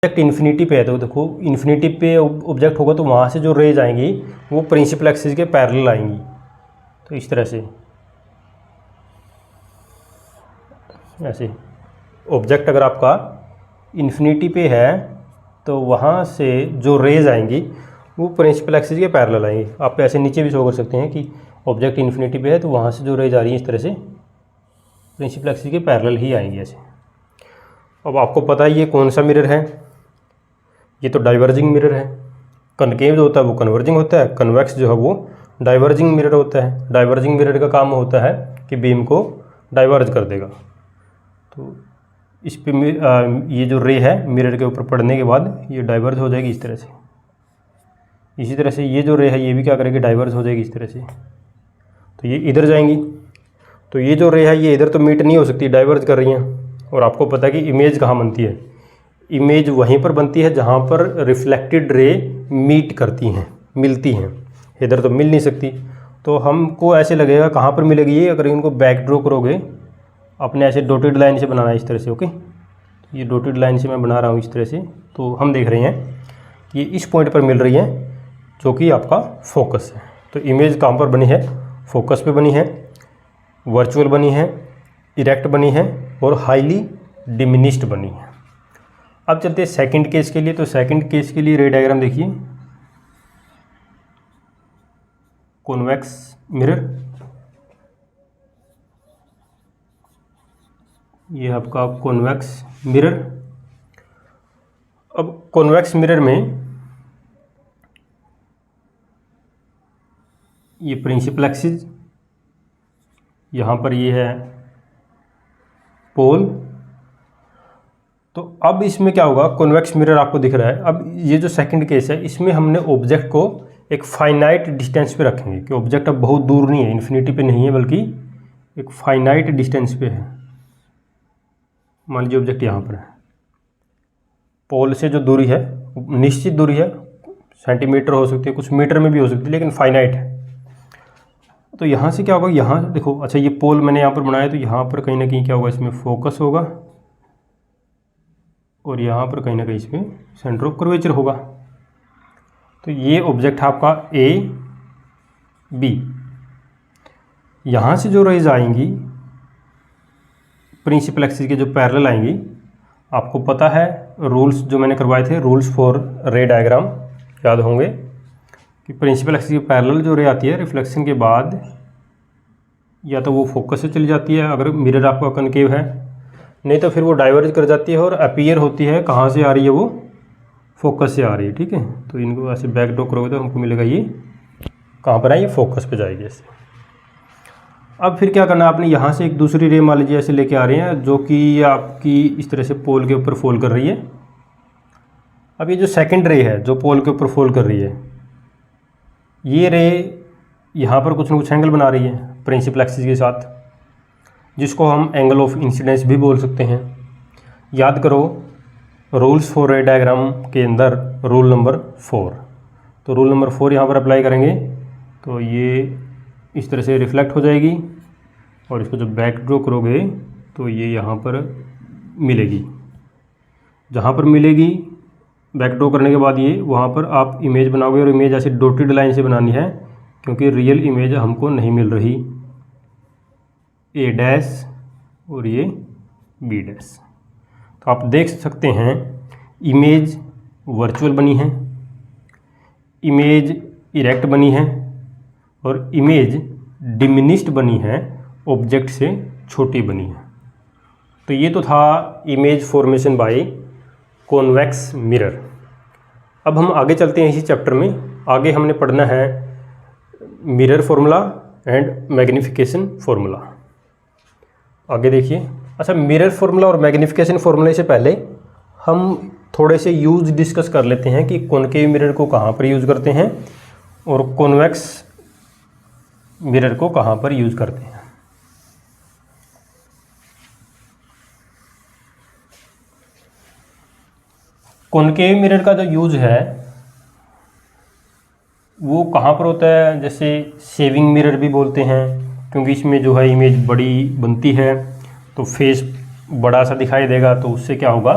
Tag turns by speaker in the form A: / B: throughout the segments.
A: Object infinity पे है तो देखो इन्फिनिटी पे ऑब्जेक्ट होगा तो वहाँ से जो रेज आएंगी वो प्रिंसिपल एक्सिस के पैरेलल आएंगी। तो इस तरह से ऐसे ऑब्जेक्ट अगर आपका इन्फिनिटी पे है तो वहाँ से जो रेज आएंगी वो प्रिंसिपल एक्सिस के पैरेलल आएंगी। आप ऐसे नीचे भी शो कर सकते हैं कि ऑब्जेक्ट इन्फिनिटी पे है तो वहाँ से जो रेज आ रही है इस तरह से प्रिंसिपल एक्सिस के पैरेलल ही आएंगी ऐसे। अब आपको पता है ये कौन सा मिरर है, ये तो डाइवर्जिंग मिरर है। कनकेव जो होता है वो कन्वर्जिंग होता है, कन्वेक्स जो है वो डाइवर्जिंग मिरर होता है। डाइवर्जिंग मिरर का काम होता है कि बीम को डाइवर्ज कर देगा। तो इस पे ये जो रे है मिरर के ऊपर पड़ने के बाद ये डाइवर्ज हो जाएगी इस तरह से। इसी तरह से ये जो रे है ये भी क्या करेगी, डाइवर्ज हो जाएगी इस तरह से। तो ये इधर जाएंगी, तो ये जो रे है ये इधर तो मीट नहीं हो सकती, डाइवर्ज कर रही हैं। और आपको पता है कि इमेज कहाँ बनती है, इमेज वहीं पर बनती है जहाँ पर रिफ्लेक्टेड रे मीट करती हैं, मिलती हैं। इधर तो मिल नहीं सकती, तो हमको ऐसे लगेगा कहाँ पर मिलेगी ये, अगर इनको बैक ड्रॉ करोगे अपने ऐसे डॉटेड लाइन से बनाना है इस तरह से। ओके, ये डॉटेड लाइन से मैं बना रहा हूँ इस तरह से। तो हम देख रहे हैं कि ये इस पॉइंट पर मिल रही है जो कि आपका फोकस है। तो इमेज कहाँ पर बनी है, फोकस पे बनी है, वर्चुअल बनी है, इरेक्ट बनी है और हाईली डिमिनिश्ड बनी है। अब चलते हैं सेकंड केस के लिए। तो सेकंड केस के लिए रे डायग्राम देखिए, कॉन्वेक्स मिरर, ये आपका कॉन्वेक्स मिरर। अब कॉन्वेक्स मिरर में ये प्रिंसिपल एक्सिस, यहाँ पर ये है पोल। तो अब इसमें क्या होगा, कॉन्वेक्स मिरर आपको दिख रहा है। अब ये जो सेकंड केस है इसमें हमने ऑब्जेक्ट को एक फाइनाइट डिस्टेंस पे रखेंगे कि ऑब्जेक्ट अब बहुत दूर नहीं है, इन्फिनिटी पे नहीं है, बल्कि एक फाइनाइट डिस्टेंस पे है। मान लीजिए ऑब्जेक्ट यहाँ पर है, पोल से जो दूरी है निश्चित दूरी है, सेंटीमीटर हो सकती है, कुछ मीटर में भी हो सकती है, लेकिन फाइनाइट है। तो यहाँ से क्या होगा, यहाँ देखो, अच्छा ये पोल मैंने यहाँ पर बनाया तो यहाँ पर कहीं ना कहीं क्या होगा, इसमें फोकस होगा और यहाँ पर कहीं ना कहीं इसमें सेंटर ऑफ कर्वेचर होगा। तो ये ऑब्जेक्ट आपका ए बी, यहाँ से जो रेज आएंगी प्रिंसिपल एक्सिस के जो पैरेलल आएंगी, आपको पता है रूल्स जो मैंने करवाए थे, रूल्स फॉर रे डायग्राम याद होंगे कि प्रिंसिपल एक्सिस के पैरेलल जो रे आती है रिफ्लेक्शन के बाद या तो वो फोकस से चली जाती है अगर मिरर आपका कनकेव है, नहीं तो फिर वो डाइवर्ज कर जाती है और अपीयर होती है। कहाँ से आ रही है, वो फोकस से आ रही है। ठीक है, तो इनको ऐसे बैक ड्रॉ करोगे तो हमको मिलेगा ये कहाँ पर है, ये फोकस पे जाएगी ऐसे। अब फिर क्या करना है आपने, यहाँ से एक दूसरी रे मान लीजिए ऐसे लेके आ रहे हैं जो कि आपकी इस तरह से पोल के ऊपर फॉल कर रही है। अब ये जो सेकंड रे है जो पोल के ऊपर फॉल कर रही है, ये रे यहाँ पर कुछ ना कुछ एंगल बना रही है प्रिंसिपल एक्सिस के साथ, जिसको हम एंगल ऑफ इंसिडेंस भी बोल सकते हैं। याद करो रूल्स फॉर रे डायग्राम के अंदर रूल नंबर 4, तो रूल नंबर 4 यहाँ पर अप्लाई करेंगे तो ये इस तरह से रिफ्लेक्ट हो जाएगी और इसको जब बैक ड्रॉ करोगे तो ये यहाँ पर मिलेगी। जहाँ पर मिलेगी बैक ड्रॉ करने के बाद ये वहाँ पर आप इमेज बनाओगे और इमेज ऐसे डॉटेड लाइन से बनानी है क्योंकि रियल इमेज हमको नहीं मिल रही, ए डैश और ये बी डैश। तो आप देख सकते हैं इमेज वर्चुअल बनी है, इमेज इरेक्ट बनी है और इमेज डिमिनिश्ड बनी है, ऑब्जेक्ट से छोटी बनी है। तो ये तो था image formation by convex mirror. अब हम आगे चलते हैं इसी चैप्टर में। आगे हमने पढ़ना है mirror formula and magnification formula. आगे देखिए। अच्छा, मिरर फॉर्मूला और मैग्नीफिकेशन फॉर्मूले से पहले हम थोड़े से यूज डिस्कस कर लेते हैं कि कॉनकेव मिरर को कहाँ पर यूज़ करते हैं और कॉन्वेक्स मिरर को कहाँ पर यूज़ करते हैं। कॉनकेव मिरर का जो यूज़ है वो कहाँ पर होता है, जैसे सेविंग मिरर भी बोलते हैं क्योंकि इसमें जो है इमेज बड़ी बनती है तो फेस बड़ा सा दिखाई देगा, तो उससे क्या होगा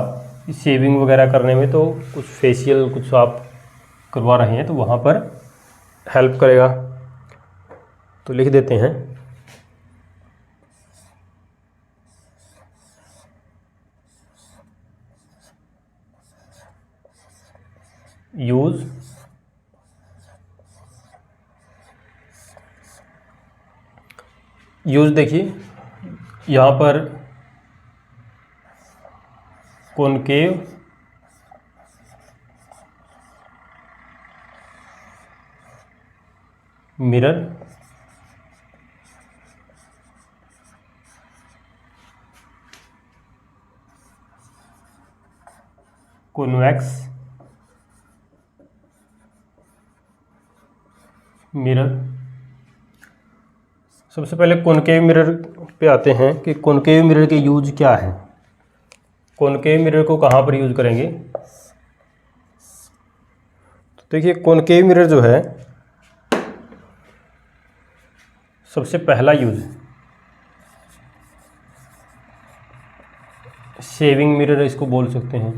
A: शेविंग वगैरह करने में, तो कुछ फेशियल कुछ आप करवा रहे हैं तो वहाँ पर हेल्प करेगा। तो लिख देते हैं यूज़ देखिए यहाँ पर कॉनकेव मिरर कॉन्वेक्स मिरर। सबसे पहले कॉनकेव मिरर पे आते हैं कि कॉनकेव मिरर के यूज क्या है। कॉनकेव मिरर को कहाँ पर यूज करेंगे? तो देखिए कॉनकेव मिरर जो है सबसे पहला यूज शेविंग मिरर इसको बोल सकते हैं।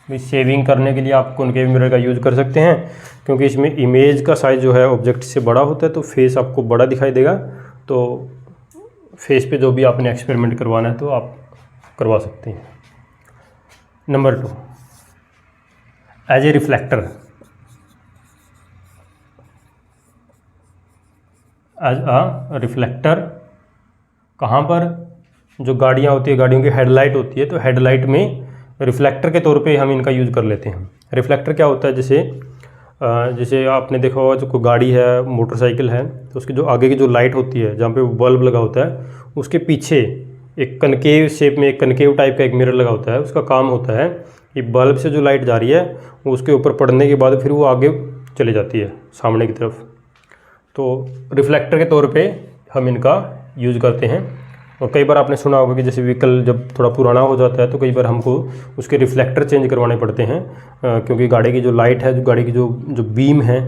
A: भाई शेविंग करने के लिए आप कॉनकेव मिरर का यूज़ कर सकते हैं, क्योंकि इसमें इमेज का साइज़ जो है ऑब्जेक्ट से बड़ा होता है, तो फेस आपको बड़ा दिखाई देगा। तो फेस पे जो भी आपने एक्सपेरिमेंट करवाना है तो आप करवा सकते हैं। Number 2, as a reflector. As a reflector कहाँ पर? जो गाड़ियाँ होती है, गाड़ियों की हेडलाइट होती है, तो हेडलाइट में रिफ्लेक्टर के तौर पे हम इनका यूज़ कर लेते हैं। रिफ्लेक्टर क्या होता है? जैसे आपने देखा होगा, जो कोई गाड़ी है, मोटरसाइकिल है, तो उसकी जो आगे की जो लाइट होती है, जहाँ पे वो बल्ब लगा होता है, उसके पीछे एक कनकेव शेप में, एक कनकेव टाइप का एक मिरर लगा होता है। उसका काम होता है कि बल्ब से जो लाइट जा रही है वो उसके ऊपर पड़ने के बाद फिर वो आगे चली जाती है सामने की तरफ। तो रिफ्लेक्टर के तौर पे हम इनका यूज़ करते हैं। और कई बार आपने सुना होगा कि जैसे व्हीकल जब थोड़ा पुराना हो जाता है तो कई बार हमको उसके रिफ्लेक्टर चेंज करवाने पड़ते हैं, क्योंकि गाड़ी की जो लाइट है, जो गाड़ी की जो बीम है,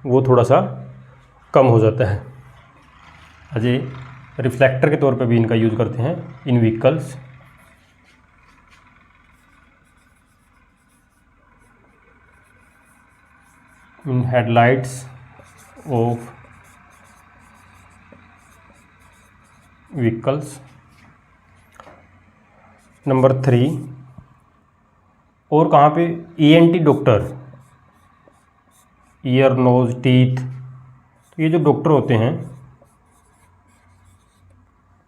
A: वो थोड़ा सा कम हो जाता है। अजय रिफ्लेक्टर के तौर पे भी इनका यूज़ करते हैं in vehicles. In headlights of vehicles. Number 3, और कहाँ पे? ENT doctor, ear nose teeth. तो ये जो डॉक्टर होते हैं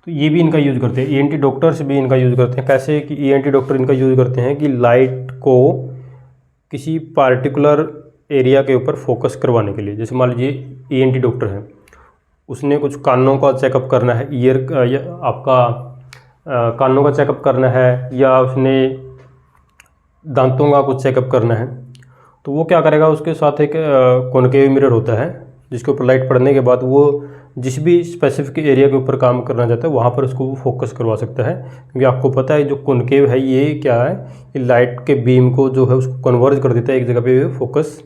A: तो ये भी इनका यूज़ करते हैं। ENT डॉक्टर्स भी इनका यूज़ करते हैं। कैसे कि ENT डॉक्टर इनका यूज़ करते हैं कि लाइट को किसी पार्टिकुलर एरिया के ऊपर फोकस करवाने के लिए। जैसे मान लीजिए ENT डॉक्टर है, उसने कुछ कानों का चेकअप करना है, आपका कानों का चेकअप करना है, या उसने दांतों का कुछ चेकअप करना है, तो वो क्या करेगा? उसके साथ एक कॉनकेव मिरर होता है जिसके ऊपर लाइट पड़ने के बाद वो जिस भी स्पेसिफिक एरिया के ऊपर काम करना चाहता है वहाँ पर उसको वो फोकस करवा सकता है। क्योंकि आपको पता है जो कॉनकेव है ये क्या है, ये लाइट के बीम को जो है उसको कन्वर्ज कर देता है, एक जगह पे फोकस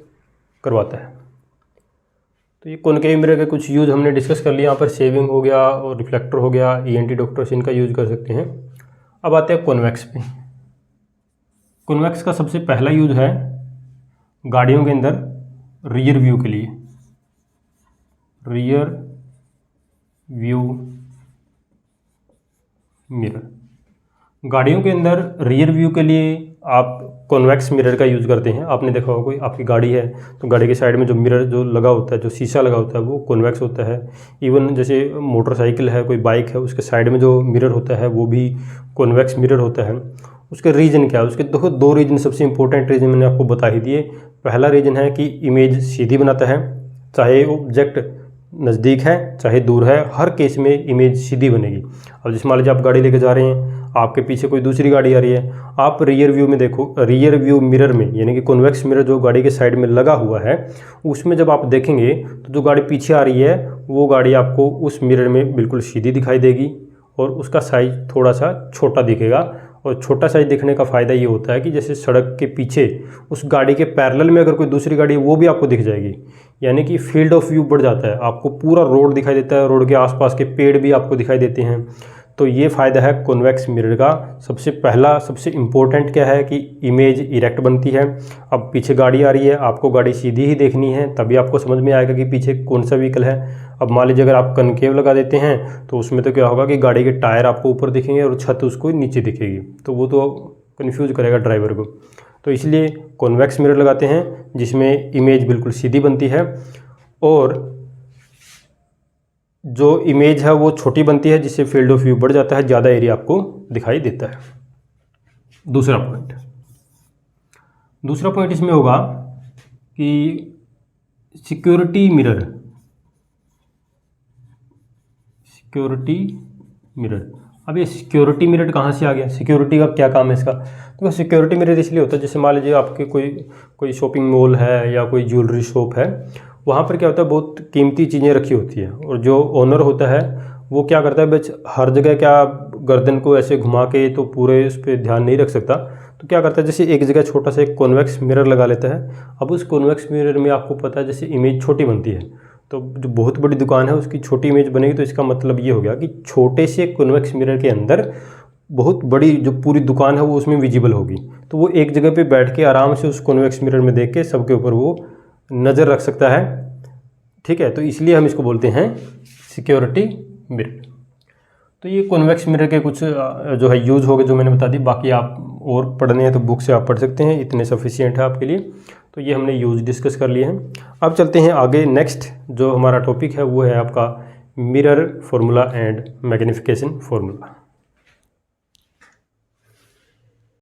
A: करवाता है। तो ये कॉनकेव मिरर के कुछ यूज़ हमने डिस्कस कर लिया। यहाँ पर शेविंग हो गया और रिफ्लेक्टर हो गया, ENT डॉक्टर्स इनका यूज़ कर सकते हैं। अब आते हैं कॉन्वेक्स पे। कॉन्वेक्स का सबसे पहला यूज़ है गाड़ियों के अंदर रियर व्यू के लिए। रियर व्यू मिरर, गाड़ियों के अंदर रियर व्यू के लिए आप कॉन्वेक्स मिरर का यूज़ करते हैं। आपने देखा होगा कोई आपकी गाड़ी है तो गाड़ी के साइड में जो मिरर जो लगा होता है, जो शीशा लगा होता है, वो कॉन्वेक्स होता है। इवन जैसे मोटरसाइकिल है, कोई बाइक है, उसके साइड में जो मिरर होता है वो भी कॉन्वेक्स मिरर होता है। उसके रीज़न क्या है? उसके दो रीज़न, सबसे इंपॉर्टेंट रीज़न मैंने आपको बता ही दिए। पहला रीज़न है कि इमेज सीधी बनाता है, चाहे ऑब्जेक्ट नज़दीक है चाहे दूर है, हर केस में इमेज सीधी बनेगी। अब जैसे मान लीजिए आप गाड़ी लेके जा रहे हैं, आपके पीछे कोई दूसरी गाड़ी आ रही है, आप रियर व्यू में देखो, रियर व्यू मिरर में यानी कि कॉन्वेक्स मिरर जो गाड़ी के साइड में लगा हुआ है, उसमें जब आप देखेंगे तो जो गाड़ी पीछे आ रही है वो गाड़ी आपको उस मिरर में बिल्कुल सीधी दिखाई देगी और उसका साइज़ थोड़ा सा छोटा दिखेगा। और छोटा साइज़ दिखने का फ़ायदा ये होता है कि जैसे सड़क के पीछे उस गाड़ी के पैरेलल में अगर कोई दूसरी गाड़ी है वो भी आपको दिख जाएगी, यानी कि फील्ड ऑफ व्यू बढ़ जाता है। आपको पूरा रोड दिखाई देता है, रोड के आसपास के पेड़ भी आपको दिखाई देते हैं। तो ये फ़ायदा है कॉन्वेक्स मिरर का। सबसे पहला सबसे इम्पोर्टेंट क्या है कि इमेज इरेक्ट बनती है। अब पीछे गाड़ी आ रही है, आपको गाड़ी सीधी ही देखनी है, तभी आपको समझ में आएगा कि पीछे कौन सा व्हीकल है। अब मान लीजिए अगर आप कनकेव लगा देते हैं तो उसमें तो क्या होगा कि गाड़ी के टायर आपको ऊपर दिखेंगे और छत उसको नीचे दिखेगी, तो वो तो कन्फ्यूज़ करेगा ड्राइवर को। तो इसलिए कॉन्वेक्स मिरर लगाते हैं जिसमें इमेज बिल्कुल सीधी बनती है और जो इमेज है वो छोटी बनती है, जिससे फील्ड ऑफ व्यू बढ़ जाता है, ज़्यादा एरिया आपको दिखाई देता है। दूसरा पॉइंट इसमें होगा कि सिक्योरिटी मिरर। अब ये सिक्योरिटी मिरर कहाँ से आ गया? सिक्योरिटी का क्या काम है इसका? तो सिक्योरिटी मिरर इसलिए होता है, जैसे मान लीजिए आपके कोई शॉपिंग मॉल है या कोई ज्वेलरी शॉप है, वहाँ पर क्या होता है, बहुत कीमती चीज़ें रखी होती हैं और जो ओनर होता है वो क्या करता है, बस हर जगह क्या गर्दन को ऐसे घुमा के तो पूरे उस पर ध्यान नहीं रख सकता, तो क्या करता है जैसे एक जगह छोटा सा एक कॉन्वेक्स मिरर लगा लेता है। अब उस कॉन्वेक्स मिरर में आपको पता है जैसे इमेज छोटी बनती है, तो जो बहुत बड़ी दुकान है उसकी छोटी इमेज बनेगी, तो इसका मतलब ये हो गया कि छोटे से कॉन्वेक्स मिरर के अंदर बहुत बड़ी जो पूरी दुकान है वो उसमें विजिबल होगी। तो वो एक जगह पे बैठ के आराम से उस कॉन्वेक्स मिरर में देख के सबके ऊपर वो नज़र रख सकता है। ठीक है, तो इसलिए हम इसको बोलते हैं सिक्योरिटी मिरर। तो ये कॉन्वेक्स मिरर के कुछ जो है यूज़ हो गए जो मैंने बता दी। बाकी आप और पढ़ने हैं तो बुक से आप पढ़ सकते हैं, इतने सफिशिएंट है आपके लिए। तो ये हमने यूज़ डिस्कस कर लिए हैं। अब चलते हैं आगे। नेक्स्ट जो हमारा टॉपिक है वो है आपका mirror formula and magnification formula.